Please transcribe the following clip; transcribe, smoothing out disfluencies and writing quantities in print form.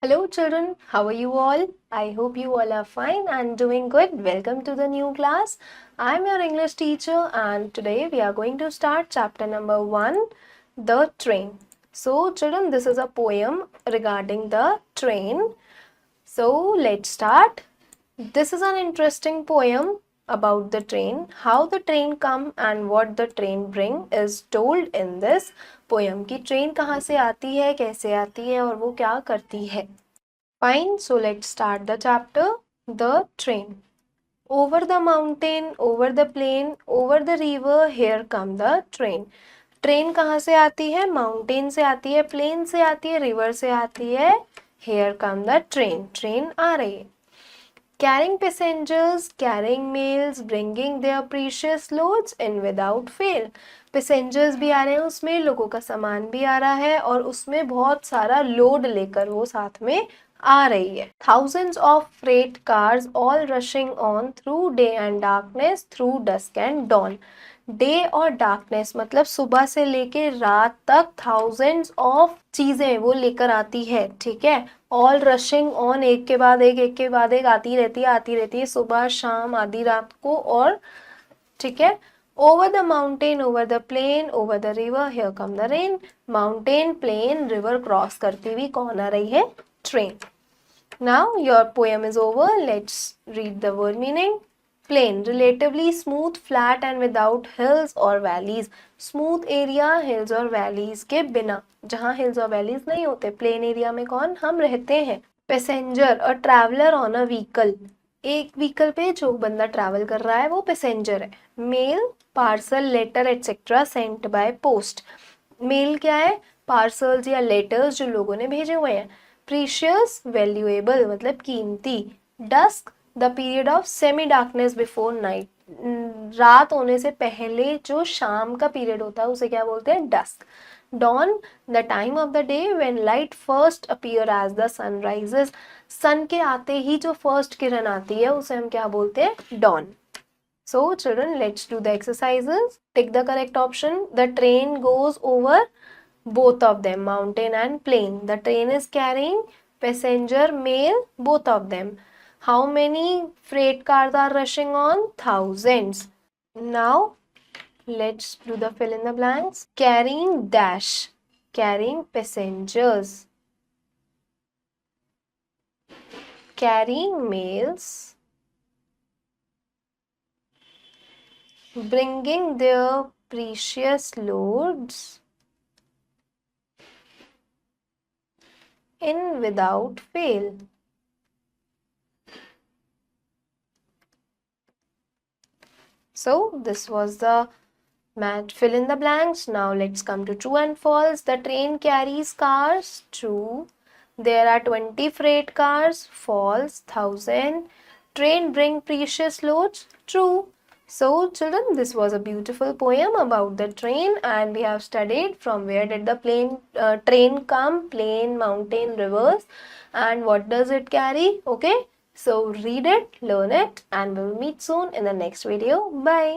Hello children, how are you all? I hope you all are fine and doing good. Welcome to the new class. I'm your English teacher and today we are going to start chapter number 1, The Train. So children, this is a poem regarding the train. So let's start. This is an interesting poem about the train. How the train come and what the train bring is told in this poem. कि train कहाँ से आती है, कैसे आती है और वो क्या करती है. Fine, so let's start the chapter. The train. Over the mountain, over the plain, over the river, here come the train. Train कहाँ से आती है? माउंटेन से आती है, प्लेन से आती है, रिवर से आती है. Here come the train. Train आ रही है. Carrying passengers, carrying mails, bringing their precious loads in without fail. Passengers भी आ रहे हैं उसमें, लोगों का सामान भी आ रहा है और उसमें बहुत सारा लोड लेकर वो साथ में आ रही है. Thousands of freight cars all rushing on through day and darkness, through dusk and dawn. Day और डार्कनेस मतलब सुबह से लेके रात तक थाउजेंड्स ऑफ चीजें वो लेकर आती है. ठीक है, ऑल रशिंग ऑन, एक के बाद एक आती रहती है सुबह शाम आधी रात को. और ठीक है, over the mountain, over the plain, over the river, here come the rain. Mountain, plain, river cross करती हुई कौन आ रही है? Train. Now your poem is over. Let's read the word meaning. Plain, relatively smooth, flat and without hills or valleys. Smooth area, hills और valleys के बिना, जहाँ hills और valleys नहीं होते. plain area में कौन? हम रहते हैं. Passenger, a traveler on a vehicle. एक व्हीकल पे जो बंदा ट्रैवल कर रहा है वो पैसेंजर है. Mail, parcel, letter etcetera sent by post. Mail क्या है? पार्सल्स या लेटर्स जो लोगों ने भेजे हुए हैं. प्रीशियस, वैल्यूएबल मतलब कीमती. Dusk, the period of semi darkness before night. रात होने से पहले जो शाम का पीरियड होता है उसे क्या बोलते हैं? Dusk. Dawn, the time of the day when light first appear as the sun rises. Sun के आते ही जो फर्स्ट किरण आती है उसे हम क्या बोलते हैं? Dawn. So children, let's do the exercises. Tick the correct option. The train goes over both of them, mountain and plain. The train is carrying passenger, mail, both of them. How many freight cars are rushing on? Thousands. Now let's do the fill in the blanks. Carrying dash, carrying passengers, carrying mails, bringing their precious loads in without fail. So this was the fill in the blanks. Now let's come to true and false. The train carries cars. True. There are 20 freight cars. False. 1000. Train bring precious loads. True. So children, this was a beautiful poem about the train and we have studied from where did the train come, plain, mountain, rivers, and what does it carry. Okay, so read it, learn it, and we'll meet soon in the next video. Bye.